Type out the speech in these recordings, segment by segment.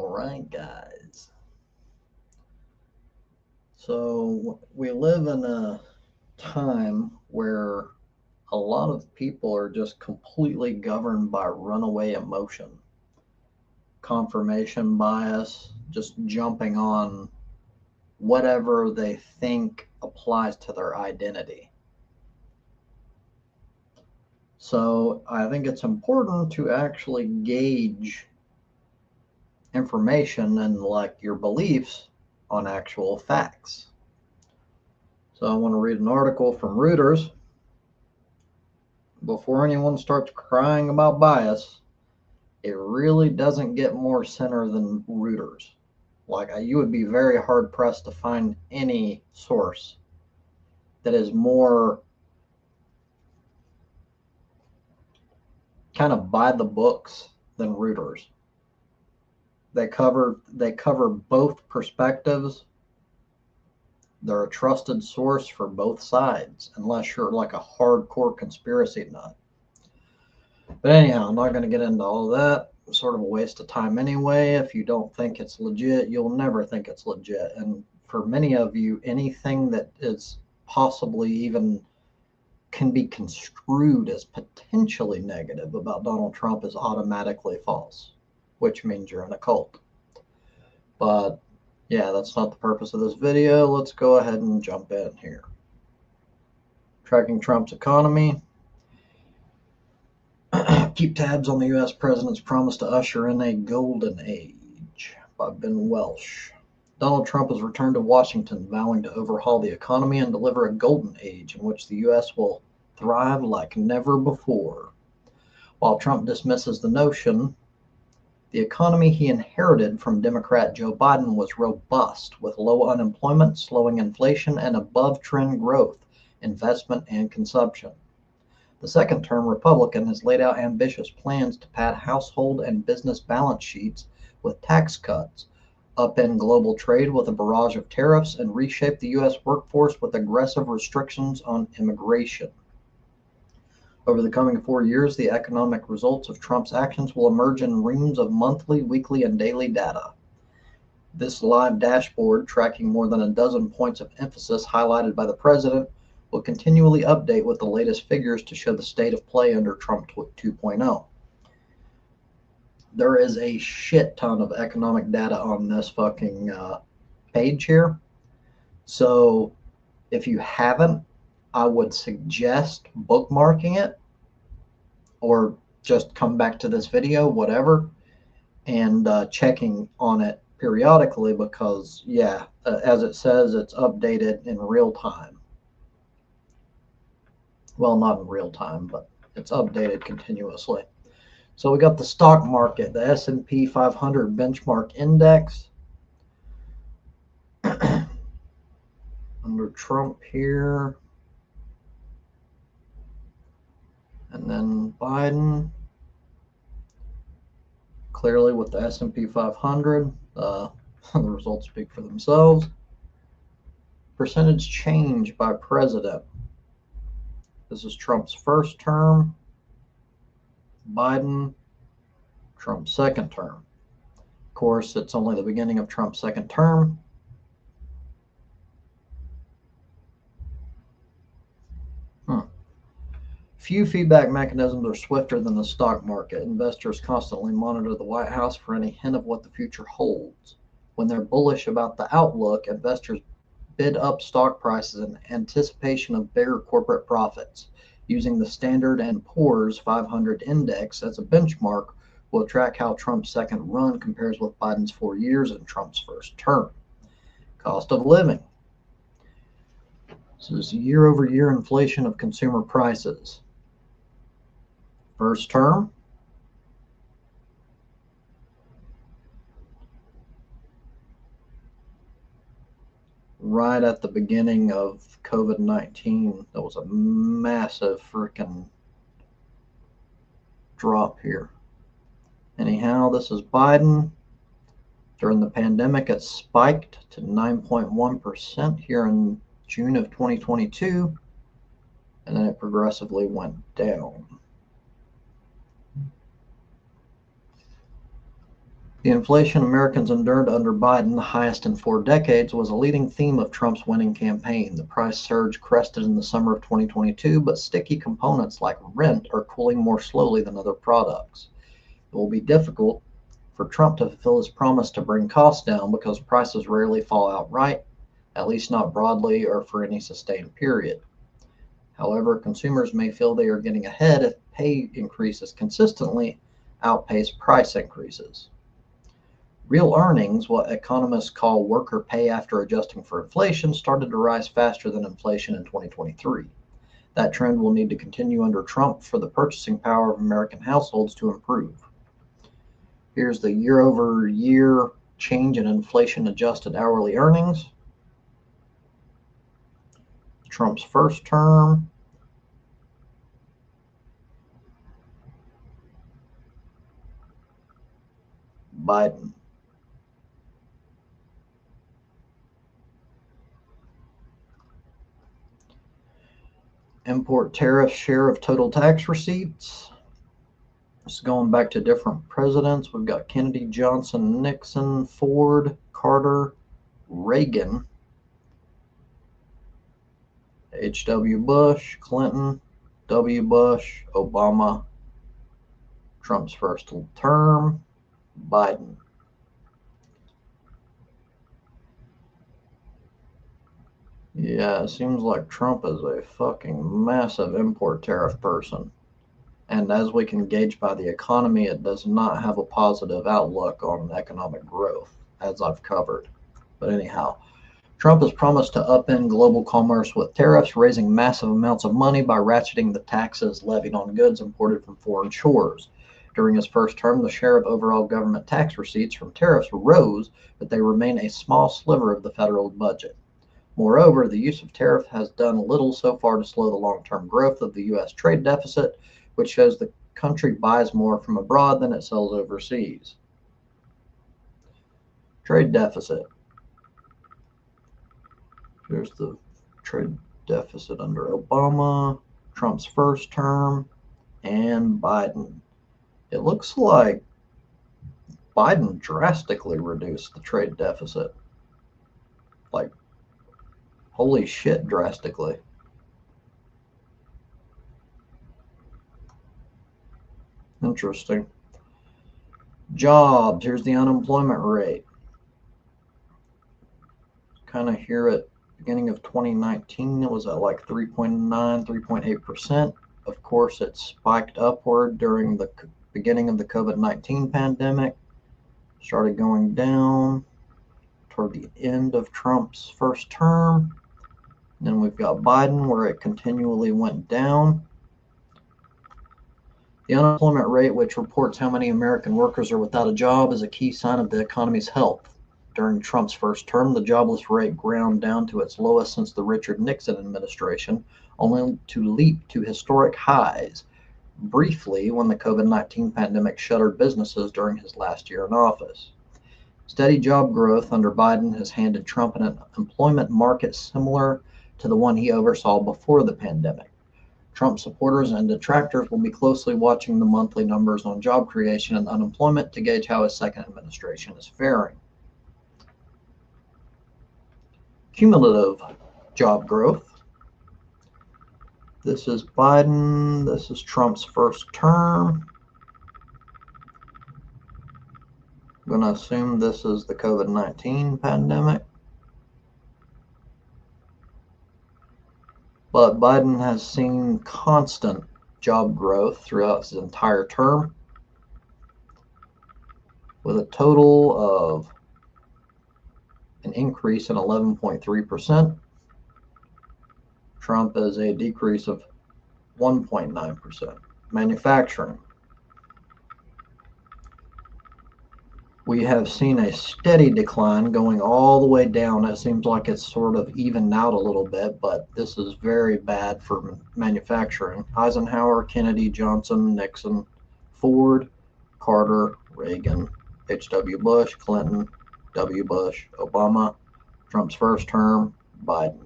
Alright, guys. So, we live in a time where a lot of people are just completely governed by runaway emotion, confirmation bias, just jumping on whatever they think applies to their identity. So, I think it's important to actually gauge information and like your beliefs on actual facts. So I want to read an article from Reuters. Before anyone starts crying about bias, it really doesn't get more center than Reuters. Like, you would be very hard pressed to find any source that is more kind of by the books than Reuters. They cover both perspectives. They're a trusted source for both sides, unless you're like a hardcore conspiracy nut. But anyhow, I'm not going to get into all of that. It's sort of a waste of time anyway. If you don't think it's legit, you'll never think it's legit. And for many of you, anything that is possibly even can be construed as potentially negative about Donald Trump is automatically false, which means you're in a cult. But yeah, that's not the purpose of this video. Let's go ahead and jump in here. Tracking Trump's economy. Keep tabs on the U.S. president's promise to usher in a golden age by Ben Welsh. Donald Trump has returned to Washington, vowing to overhaul the economy and deliver a golden age in which the U.S. will thrive like never before. While Trump dismisses the notion, the economy he inherited from Democrat Joe Biden was robust, with low unemployment, slowing inflation, and above-trend growth, investment, and consumption. The second-term Republican has laid out ambitious plans to pad household and business balance sheets with tax cuts, upend global trade with a barrage of tariffs, and reshape the U.S. workforce with aggressive restrictions on immigration. Over the coming 4 years, the economic results of Trump's actions will emerge in reams of monthly, weekly, and daily data. This live dashboard, tracking more than a dozen points of emphasis highlighted by the president, will continually update with the latest figures to show the state of play under Trump 2.0. There is a shit ton of economic data on this fucking page here. So if you haven't, I would suggest bookmarking it or just come back to this video, whatever, and checking on it periodically because, yeah, as it says, it's updated in real time. Well, not in real time, but it's updated continuously. So we got the stock market, the S&P 500 benchmark index. Under Trump here. And then Biden. Clearly with the S&P 500, the results speak for themselves. Percentage change by president. This is Trump's first term. Biden, Trump's second term. Of course, it's only the beginning of Trump's second term. Few feedback mechanisms are swifter than the stock market. Investors constantly monitor the White House for any hint of what the future holds. When they're bullish about the outlook, investors bid up stock prices in anticipation of bigger corporate profits. Using the Standard & Poor's 500 index as a benchmark will track how Trump's second run compares with Biden's 4 years and Trump's first term. Cost of living. This is year-over-year inflation of consumer prices. First term, right at the beginning of COVID-19, there was a massive freaking drop here. Anyhow, this is Biden. During the pandemic, it spiked to 9.1% here in June of 2022, and then it progressively went down. The inflation Americans endured under Biden, the highest in 4 decades, was a leading theme of Trump's winning campaign. The price surge crested in the summer of 2022, but sticky components like rent are cooling more slowly than other products. It will be difficult for Trump to fulfill his promise to bring costs down because prices rarely fall outright, at least not broadly or for any sustained period. However, consumers may feel they are getting ahead if pay increases consistently outpace price increases. Real earnings, what economists call worker pay after adjusting for inflation, started to rise faster than inflation in 2023. That trend will need to continue under Trump for the purchasing power of American households to improve. Here's the year-over-year change in inflation-adjusted hourly earnings. Trump's first term. Biden. Import tariff share of total tax receipts. Just going back to different presidents, we've got Kennedy, Johnson, Nixon, Ford, Carter, Reagan, H.W. Bush, Clinton, W. Bush, Obama, Trump's first term, Biden. Yeah, it seems like Trump is a fucking massive import tariff person. And as we can gauge by the economy, it does not have a positive outlook on economic growth, as I've covered. But anyhow, Trump has promised to upend global commerce with tariffs, raising massive amounts of money by ratcheting the taxes levied on goods imported from foreign shores. During his first term, the share of overall government tax receipts from tariffs rose, but they remain a small sliver of the federal budget. Moreover, the use of tariff has done little so far to slow the long-term growth of the U.S. trade deficit, which shows the country buys more from abroad than it sells overseas. Trade deficit. Here's the trade deficit under Obama, Trump's first term, and Biden. It looks like Biden drastically reduced the trade deficit. Like, holy shit, drastically. Interesting. Jobs. Here's the unemployment rate. Kind of here at beginning of 2019, it was at like 3.9, 3.8%. Of course, it spiked upward during the beginning of the COVID-19 pandemic, started going down toward the end of Trump's first term. Then we've got Biden, where it continually went down. The unemployment rate, which reports how many American workers are without a job, is a key sign of the economy's health. During Trump's first term, the jobless rate ground down to its lowest since the Richard Nixon administration, only to leap to historic highs briefly when the COVID-19 pandemic shuttered businesses during his last year in office. Steady job growth under Biden has handed Trump an employment market similar to the one he oversaw before the pandemic. Trump supporters and detractors will be closely watching the monthly numbers on job creation and unemployment to gauge how his second administration is faring. Cumulative job growth. This is Biden. This is Trump's first term. I'm going to assume this is the COVID-19 pandemic. But Biden has seen constant job growth throughout his entire term, with a total of an increase in 11.3%. Trump is a decrease of 1.9%. Manufacturing. We have seen a steady decline going all the way down. It seems like it's sort of evened out a little bit, but this is very bad for manufacturing. Eisenhower, Kennedy, Johnson, Nixon, Ford, Carter, Reagan, H.W. Bush, Clinton, W. Bush, Obama, Trump's first term, Biden.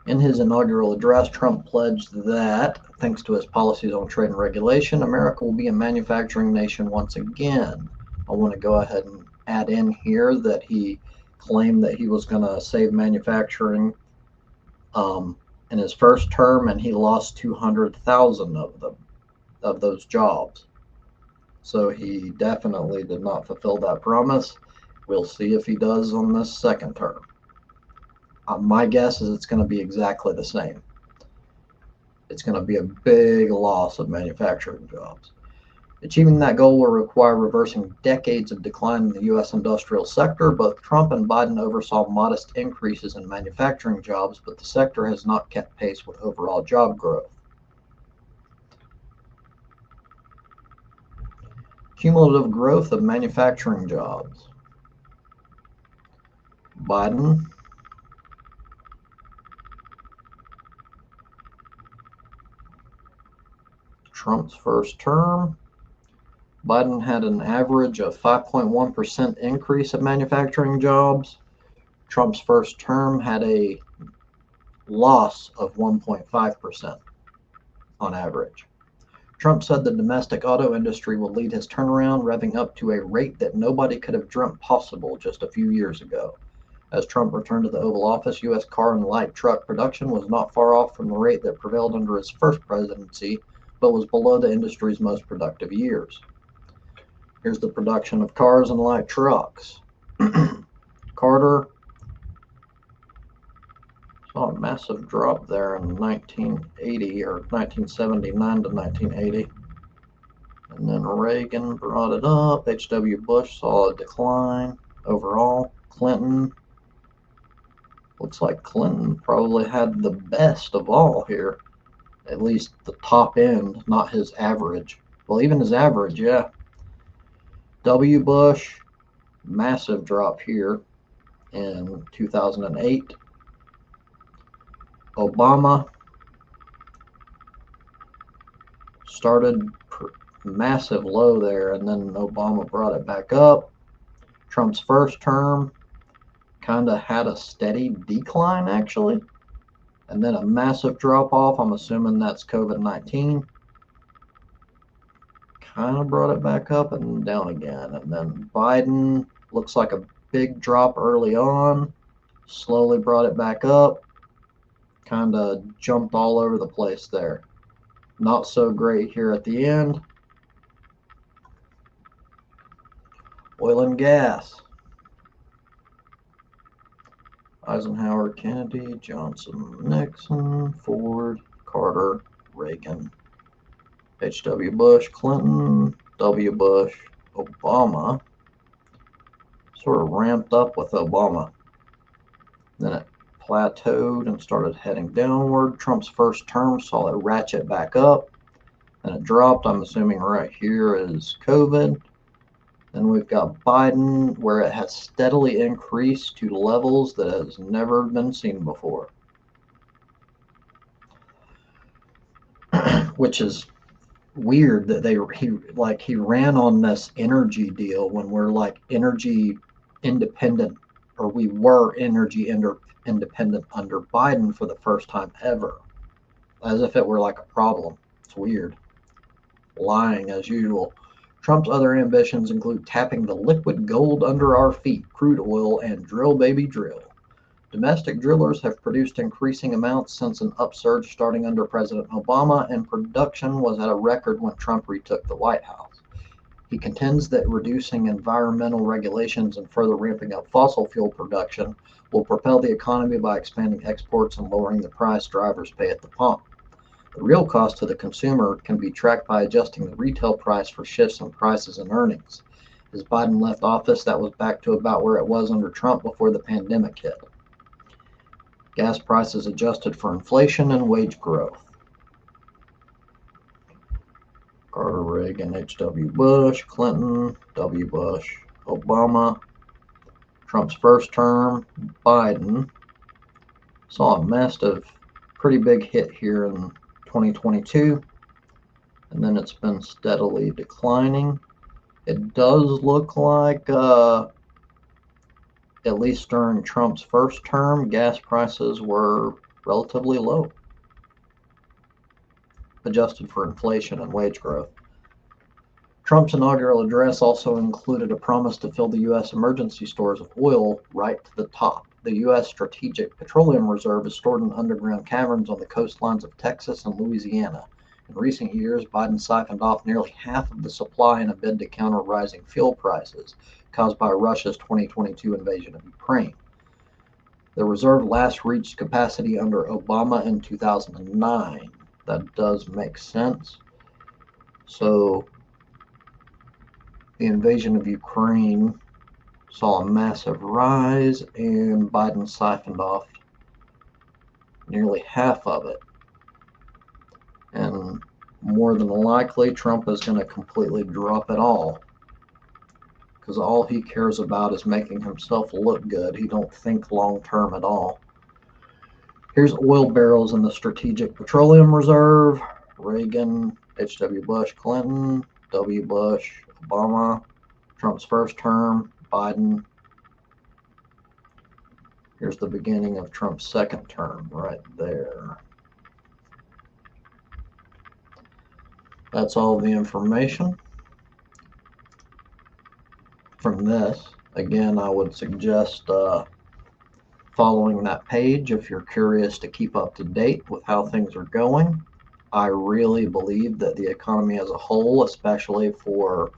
In his inaugural address, Trump pledged that, thanks to his policies on trade and regulation, America will be a manufacturing nation once again. I want to go ahead and add in here that he claimed that he was going to save manufacturing in his first term, and he lost 200,000 of those jobs. So he definitely did not fulfill that promise. We'll see if he does on this second term. My guess is it's going to be exactly the same. It's going to be a big loss of manufacturing jobs. Achieving that goal will require reversing decades of decline in the U.S. industrial sector. Both Trump and Biden oversaw modest increases in manufacturing jobs, but the sector has not kept pace with overall job growth. Cumulative growth of manufacturing jobs. Biden, Trump's first term, Biden had an average of 5.1% increase of manufacturing jobs. Trump's first term had a loss of 1.5% on average. Trump said the domestic auto industry will lead his turnaround, revving up to a rate that nobody could have dreamt possible just a few years ago. As Trump returned to the Oval Office, U.S. car and light truck production was not far off from the rate that prevailed under his first presidency, but was below the industry's most productive years. Here's the production of cars and light trucks. Carter saw a massive drop there in 1980 or 1979 to 1980. And then Reagan brought it up. H.W. Bush saw a decline overall. Clinton, looks like Clinton probably had the best of all here. At least the top end, not his average. Well, even his average, yeah. W. Bush, massive drop here in 2008. Obama started massive low there, and then Obama brought it back up. Trump's first term kind of had a steady decline, actually, and then a massive drop off. I'm assuming that's COVID-19. Kind of brought it back up and down again. And then Biden looks like a big drop early on, slowly brought it back up, kind of jumped all over the place there. Not so great here at the end. Oil and gas. Eisenhower, Kennedy, Johnson, Nixon, Ford, Carter, Reagan, H.W. Bush, Clinton, W. Bush, Obama. Sort of ramped up with Obama. Then it plateaued and started heading downward. Trump's first term saw it ratchet back up. Then it dropped. I'm assuming right here is COVID. Then we've got Biden, where it has steadily increased to levels that has never been seen before. Which is weird that he ran on this energy deal when we're like energy independent, or we were energy independent under Biden for the first time ever, as if it were like a problem. It's weird. Lying as usual. Trump's other ambitions include tapping the liquid gold under our feet, crude oil, and drill baby drill. Domestic drillers have produced increasing amounts since an upsurge starting under President Obama, and production was at a record when Trump retook the White House. He contends that reducing environmental regulations and further ramping up fossil fuel production will propel the economy by expanding exports and lowering the price drivers pay at the pump. The real cost to the consumer can be tracked by adjusting the retail price for shifts in prices and earnings. As Biden left office, that was back to about where it was under Trump before the pandemic hit. Gas prices adjusted for inflation and wage growth. Carter, Reagan, H.W. Bush, Clinton, W. Bush, Obama. Trump's first term, Biden, saw a massive, pretty big hit here in 2022, and then it's been steadily declining. It does look like, at least during Trump's first term, gas prices were relatively low, adjusted for inflation and wage growth. Trump's inaugural address also included a promise to fill the U.S. emergency stores of oil right to the top. The U.S. Strategic Petroleum Reserve is stored in underground caverns on the coastlines of Texas and Louisiana. In recent years, Biden siphoned off nearly half of the supply in a bid to counter rising fuel prices caused by Russia's 2022 invasion of Ukraine. The reserve last reached capacity under Obama in 2009. That does make sense. So, the invasion of Ukraine saw a massive rise, and Biden siphoned off nearly half of it. And more than likely, Trump is going to completely drop it all, because all he cares about is making himself look good. He don't think long term at all. Here's oil barrels in the Strategic Petroleum Reserve. Reagan, H.W. Bush, Clinton, W. Bush, Obama, Trump's first term, Biden. Here's the beginning of Trump's second term right there. That's all the information from this. Again, I would suggest following that page if you're curious to keep up to date with how things are going. I really believe that the economy as a whole, especially for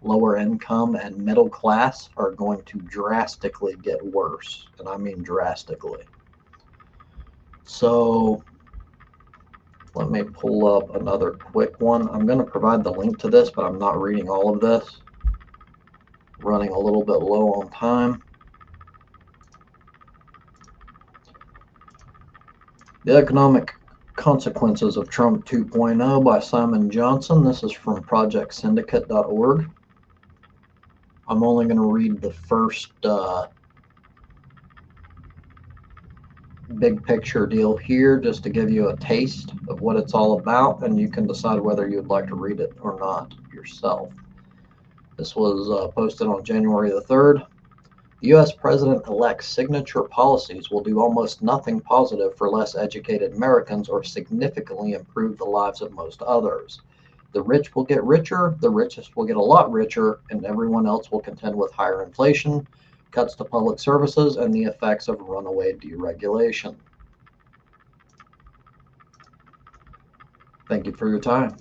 lower income and middle class, are going to drastically get worse. And I mean drastically. So let me pull up another quick one. I'm going to provide the link to this, but I'm not reading all of this. Running a little bit low on time. The Economic Consequences of Trump 2.0 by Simon Johnson. This is from projectsyndicate.org. I'm only going to read the first big picture deal here just to give you a taste of what it's all about, and you can decide whether you'd like to read it or not yourself. This was posted on January the 3rd. The U.S. President-elect's signature policies will do almost nothing positive for less educated Americans or significantly improve the lives of most others. The rich will get richer, the richest will get a lot richer, and everyone else will contend with higher inflation, cuts to public services, and the effects of runaway deregulation. Thank you for your time.